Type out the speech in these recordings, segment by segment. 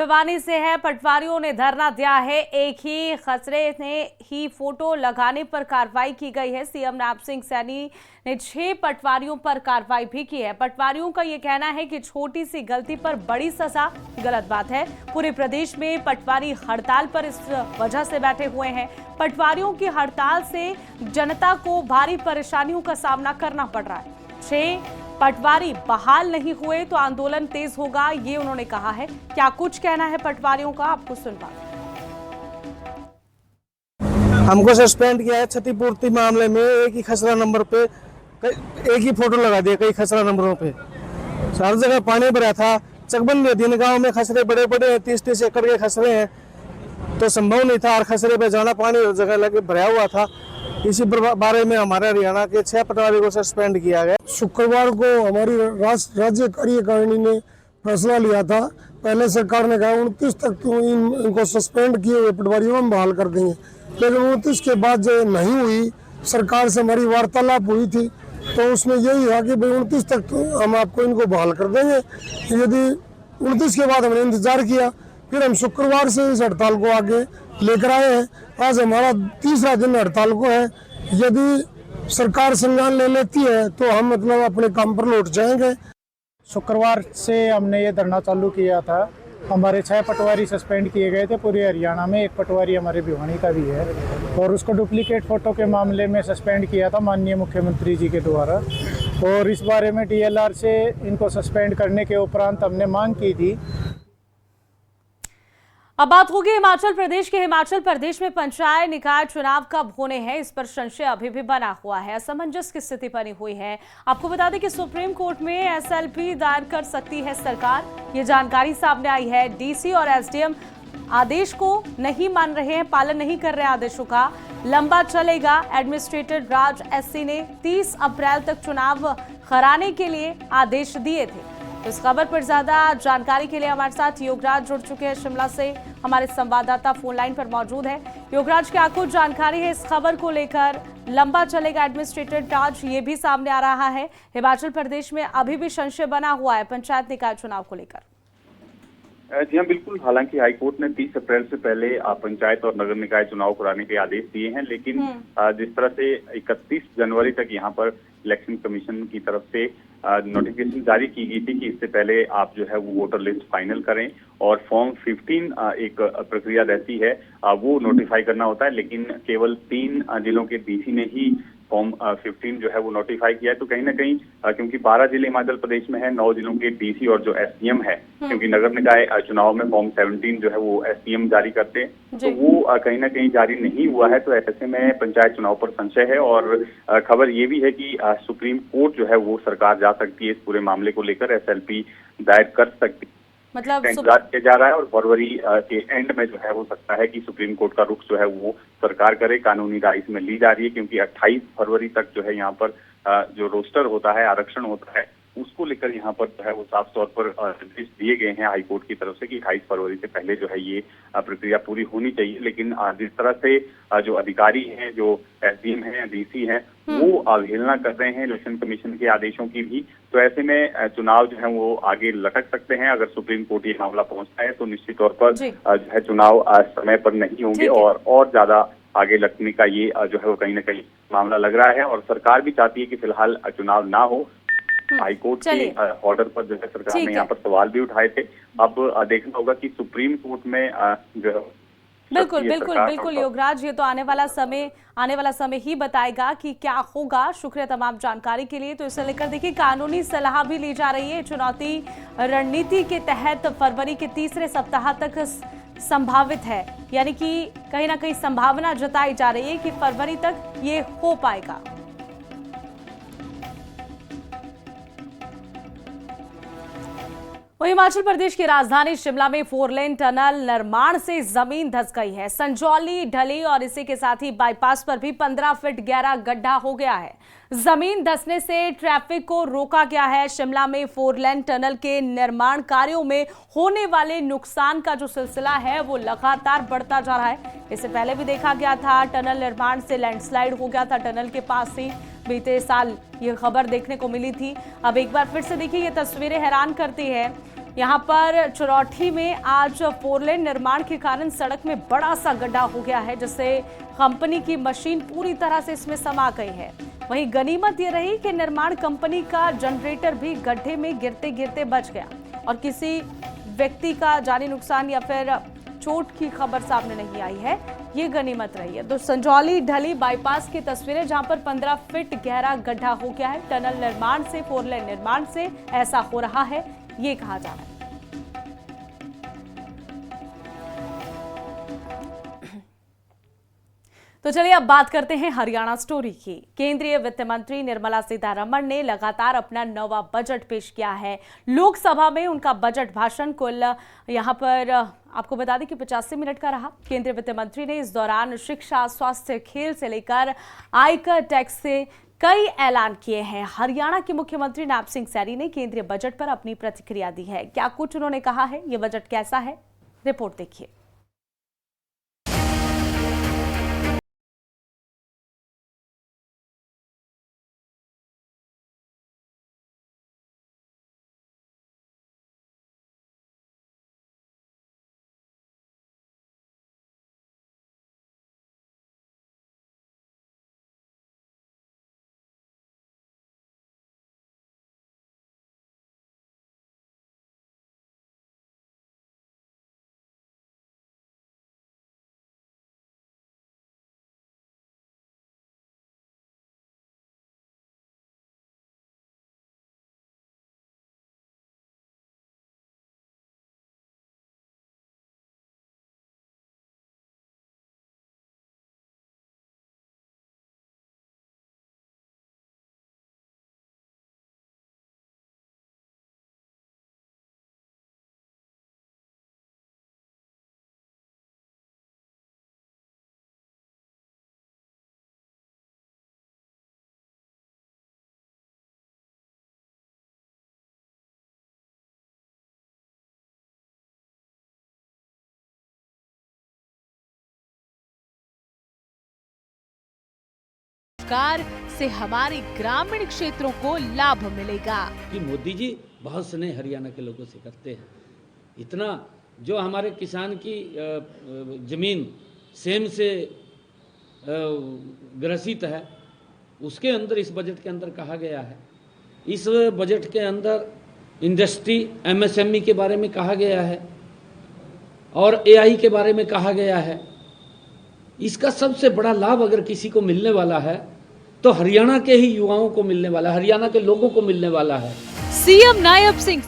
भिवानी से है। पटवारियों ने धरना दिया है। एक ही खसरे ने ही फोटो लगाने पर कार्रवाई की गई है। सीएम नायब सिंह सैनी ने 6 पटवारियों पर कार्रवाई भी की है। पटवारियों का ये कहना है कि छोटी सी गलती पर बड़ी सजा गलत बात है। पूरे प्रदेश में पटवारी हड़ताल पर इस वजह से बैठे हुए हैं। पटवारियों की हड़ताल से जनता को भारी परेशानियों का सामना करना पड़ रहा है। 6 पटवारी बहाल नहीं हुए तो आंदोलन तेज होगा, ये उन्होंने कहा है। क्या कुछ कहना है पटवारियों का, आपको सुनवा। हमको सस्पेंड किया है क्षतिपूर्ति मामले में। एक ही खसरा नंबर पे एक ही फोटो लगा दिया कई खसरा नंबरों पे। हर जगह पानी भरा था। चकबंदी अधीन गांव में खसरे बड़े बड़े 30-30 एकड़ के खसरे हैं, तो संभव नहीं था हर खसरे पे जाना। पानी हर जगह लगे भरा हुआ था। इसी बारे में हमारे हरियाणा के 6 पटवारी को सस्पेंड किया गया। शुक्रवार को हमारी राज्य कार्यकारिणी ने फैसला लिया था। पहले सरकार ने कहा 29 तक तो इनको सस्पेंड किए हुए पटवारियों को हम बहाल कर देंगे, लेकिन 29 के बाद जो नहीं हुई, सरकार से हमारी वार्तालाप हुई थी तो उसमें यही था कि भाई 29 तक तो हम आपको इनको बहाल कर देंगे। यदि 29 के बाद हमने इंतजार किया, फिर हम शुक्रवार से इस हड़ताल को आगे लेकर आए हैं। आज हमारा तीसरा दिन हड़ताल को है। यदि सरकार संज्ञान ले लेती है तो हम मतलब अपने काम पर लौट जाएंगे। शुक्रवार से हमने ये धरना चालू किया था। हमारे 6 पटवारी सस्पेंड किए गए थे पूरे हरियाणा में। एक पटवारी हमारे भिवानी का भी है और उसको डुप्लीकेट फ़ोटो के मामले में सस्पेंड किया था माननीय मुख्यमंत्री जी के द्वारा। और इस बारे में डीएलआर से इनको सस्पेंड करने के उपरांत हमने मांग की थी। अब बात होगी हिमाचल प्रदेश के। हिमाचल प्रदेश में पंचायत निकाय चुनाव कब होने हैं, इस पर संशय अभी भी बना हुआ है। असमंजस की स्थिति बनी हुई है। आपको बता दें कि सुप्रीम कोर्ट में एसएलपी दायर कर सकती है सरकार, ये जानकारी सामने आई है। डीसी और एसडीएम आदेश को नहीं मान रहे हैं, पालन नहीं कर रहे आदेशों का। लंबा चलेगा। एडमिनिस्ट्रेटिव राज एससी ने 30 अप्रैल तक चुनाव कराने के लिए आदेश दिए थे। इस खबर पर ज्यादा जानकारी के लिए हमारे साथ योगराज जुड़ चुके हैं शिमला से। हमारे संवाददाता फोन लाइन पर मौजूद है। योगराज, क्या कुछ जानकारी है इस खबर को लेकर? लंबा चलेगा एडमिनिस्ट्रेटिव राज, ये भी सामने आ रहा है। हिमाचल प्रदेश में अभी भी संशय बना हुआ है पंचायत निकाय चुनाव को लेकर। जी हाँ, बिल्कुल। हालांकि हाईकोर्ट ने 30 अप्रैल से पहले पंचायत और नगर निकाय चुनाव कराने के आदेश दिए हैं, लेकिन जिस तरह से 31 जनवरी तक यहाँ पर इलेक्शन कमीशन की तरफ से नोटिफिकेशन जारी की गई थी कि इससे पहले आप जो है वो वोटर लिस्ट फाइनल करें और फॉर्म 15 एक प्रक्रिया रहती है, वो नोटिफाई करना होता है। लेकिन केवल 3 जिलों के डीसी ने ही फॉर्म 15 जो है वो नोटिफाई किया है। तो कहीं ना कहीं क्योंकि 12 जिले हिमाचल प्रदेश में है, 9 जिलों के डीसी और जो एसडीएम है, क्योंकि नगर निकाय चुनाव में फॉर्म 17 जो है वो एसडीएम जारी करते हैं, तो वो कहीं ना कहीं जारी नहीं हुआ है। तो ऐसे में पंचायत चुनाव पर संशय है। और खबर ये भी है कि सुप्रीम कोर्ट जो है वो सरकार जा सकती है इस पूरे मामले को लेकर, एसएलपी दायर कर सकती है। मतलब इंतजार किया जा रहा है और फरवरी के एंड में जो है हो सकता है कि सुप्रीम कोर्ट का रुख जो है वो सरकार करे। कानूनी राय इसमें ली जा रही है क्योंकि 28 फरवरी तक जो है यहाँ पर जो रोस्टर होता है, आरक्षण होता है, उसको लेकर यहाँ पर जो है वो साफ तौर पर निर्देश दिए गए हैं हाईकोर्ट की तरफ से कि 28 फरवरी से पहले जो है ये प्रक्रिया पूरी होनी चाहिए। लेकिन जिस तरह से जो अधिकारी हैं, जो एसडीएम हैं, डीसी हैं, वो अवहेलना कर रहे हैं इलेक्शन कमीशन के आदेशों की भी, तो ऐसे में चुनाव जो है वो आगे लटक सकते हैं। अगर सुप्रीम कोर्ट ये मामला पहुंचता है तो निश्चित तौर पर जो है चुनाव समय पर नहीं होंगे और ज्यादा आगे लगने का ये जो है वो कहीं ना कहीं मामला लग रहा है। और सरकार भी चाहती है कि फिलहाल चुनाव ना हो। हाईकोर्ट के ऑर्डर पर जो है सरकार ने यहाँ पर सवाल भी उठाए थे। अब देखना होगा कि सुप्रीम कोर्ट में जो है बिल्कुल योगराज, ये तो आने वाला समय ही बताएगा कि क्या होगा। शुक्रिया तमाम जानकारी के लिए। तो इसे लेकर देखिए कानूनी सलाह भी ली जा रही है। चुनौती रणनीति के तहत फरवरी के तीसरे सप्ताह तक संभावित है, यानी कि कहीं ना कहीं संभावना जताई जा रही है कि फरवरी तक ये हो पाएगा। वहीं हिमाचल प्रदेश की राजधानी शिमला में 4 लेन टनल निर्माण से जमीन धंस गई है। संजौली, ढली और इसी के साथ ही बाईपास पर भी 15 फीट गहरा गड्ढा हो गया है। जमीन धंसने से ट्रैफिक को रोका गया है। शिमला में 4 लेन टनल के निर्माण कार्यों में होने वाले नुकसान का जो सिलसिला है वो लगातार बढ़ता जा रहा है। इससे पहले भी देखा गया था, टनल निर्माण से लैंडस्लाइड हो गया था टनल के पास ही। बीते साल ये खबर देखने को मिली थी। अब एक बार फिर से देखिए, ये तस्वीरें हैरान करती है। यहाँ पर चुरौठी में आज 4 लेन निर्माण के कारण सड़क में बड़ा सा गड्ढा हो गया है, जिससे कंपनी की मशीन पूरी तरह से इसमें समा गई है। वहीं गनीमत ये रही कि निर्माण कंपनी का जनरेटर भी गड्ढे में गिरते गिरते बच गया और किसी व्यक्ति का जानी नुकसान या फिर चोट की खबर सामने नहीं आई है। ये गनीमत रही है। तो संजौली ढली बाईपास की तस्वीरें, जहां पर 15 फीट गहरा गड्ढा हो गया है। टनल निर्माण से, 4 लेन निर्माण से ऐसा हो रहा है, ये कहा जा रहा है। तो चलिए अब बात करते हैं हरियाणा स्टोरी की। केंद्रीय वित्त मंत्री निर्मला सीतारमण ने लगातार अपना नवा बजट पेश किया है। लोकसभा में उनका बजट भाषण कुल यहां पर आपको बता दें कि 85 मिनट का रहा। केंद्रीय वित्त मंत्री ने इस दौरान शिक्षा, स्वास्थ्य, खेल से लेकर आयकर टैक्स से कई ऐलान किए हैं। हरियाणा के मुख्यमंत्री नायब सिंह सैनी ने केंद्रीय बजट पर अपनी प्रतिक्रिया दी है। क्या कुछ उन्होंने कहा है, ये बजट कैसा है, रिपोर्ट देखिए। सरकार से हमारे ग्रामीण क्षेत्रों को लाभ मिलेगा। कि मोदी जी बहुत स्नेह हरियाणा के लोगों से करते हैं। इतना जो हमारे किसान की जमीन सेम से ग्रसित है, उसके अंदर इस बजट के अंदर कहा गया है। इस बजट के अंदर इंडस्ट्री, एमएसएमई के बारे में कहा गया है और एआई के बारे में कहा गया है। इसका सबसे बड़ा लाभ अगर किसी को मिलने वाला है तो हरियाणा के ही युवाओं को मिलने वाला है, हरियाणा के लोगों को मिलने वाला है। सीएम नायब सिंह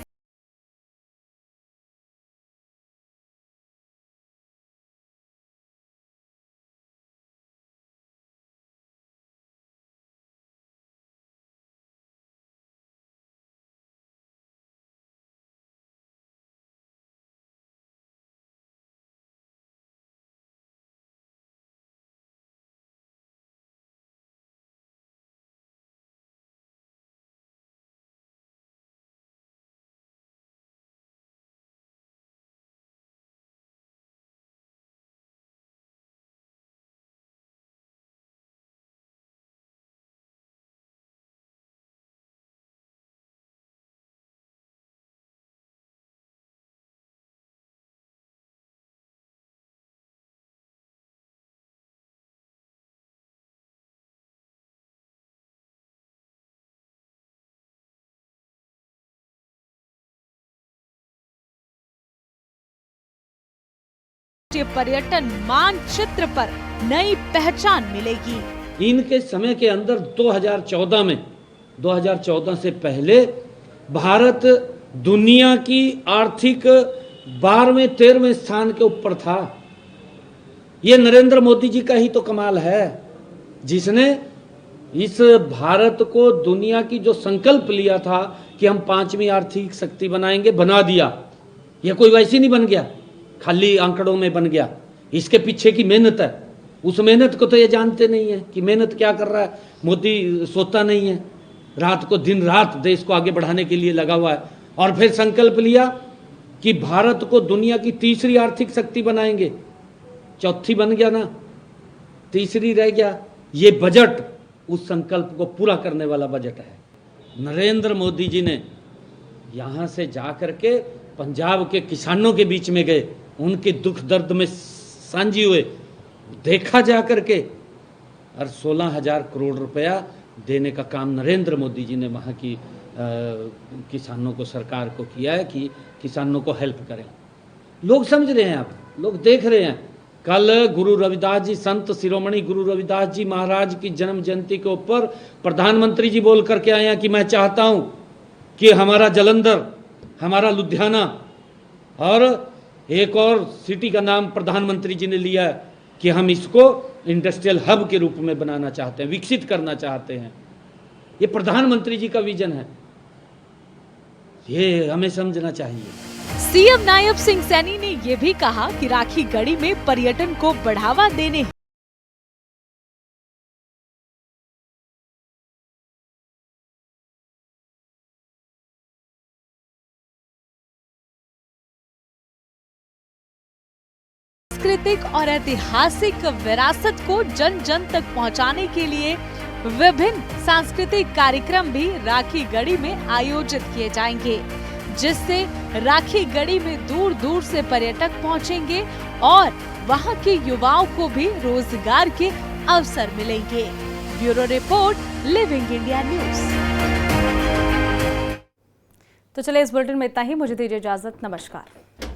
पर्यटन मानचित्र पर नई पहचान मिलेगी। इनके समय के अंदर 2014 से पहले भारत दुनिया की आर्थिक 12वें-13वें स्थान के ऊपर था। ये नरेंद्र मोदी जी का ही तो कमाल है, जिसने इस भारत को दुनिया की जो संकल्प लिया था कि हम 5वीं आर्थिक शक्ति बनाएंगे, बना दिया। ये कोई वैसे नहीं बन गया, खाली आंकड़ों में बन गया। इसके पीछे की मेहनत है, उस मेहनत को तो ये जानते नहीं है कि मेहनत क्या कर रहा है। मोदी सोता नहीं है, रात को दिन रात देश को आगे बढ़ाने के लिए लगा हुआ है। और फिर संकल्प लिया कि भारत को दुनिया की 3री आर्थिक शक्ति बनाएंगे। 4थी बन गया ना, 3री रह गया। ये बजट उस संकल्प को पूरा करने वाला बजट है। नरेंद्र मोदी जी ने यहाँ से जा करके पंजाब के किसानों के बीच में गए, उनके दुख दर्द में साझी हुए, देखा जा करके, और 16,000 करोड़ रुपया देने का काम नरेंद्र मोदी जी ने वहाँ की किसानों को, सरकार को किया है कि किसानों को हेल्प करें। लोग समझ रहे हैं, आप लोग देख रहे हैं। कल गुरु रविदास जी, संत शिरोमणि गुरु रविदास जी महाराज की जन्म जयंती के ऊपर प्रधानमंत्री जी बोल करके आए हैं कि मैं चाहता हूं कि हमारा जालंधर, हमारा लुधियाना और एक और सिटी का नाम प्रधानमंत्री जी ने लिया है कि हम इसको इंडस्ट्रियल हब के रूप में बनाना चाहते हैं, विकसित करना चाहते हैं। ये प्रधानमंत्री जी का विजन है, ये हमें समझना चाहिए। सीएम नायब सिंह सैनी ने ये भी कहा कि राखी गढ़ी में पर्यटन को बढ़ावा देने सांस्कृतिक और ऐतिहासिक विरासत को जन जन तक पहुंचाने के लिए विभिन्न सांस्कृतिक कार्यक्रम भी राखी गढ़ी में आयोजित किए जाएंगे, जिससे राखी गढ़ी में दूर दूर से पर्यटक पहुंचेंगे और वहां के युवाओं को भी रोजगार के अवसर मिलेंगे। Bureau report, living India news. तो चलिए इस बुलेटिन में इतना ही, मुझे दीजिए इजाजत, नमस्कार।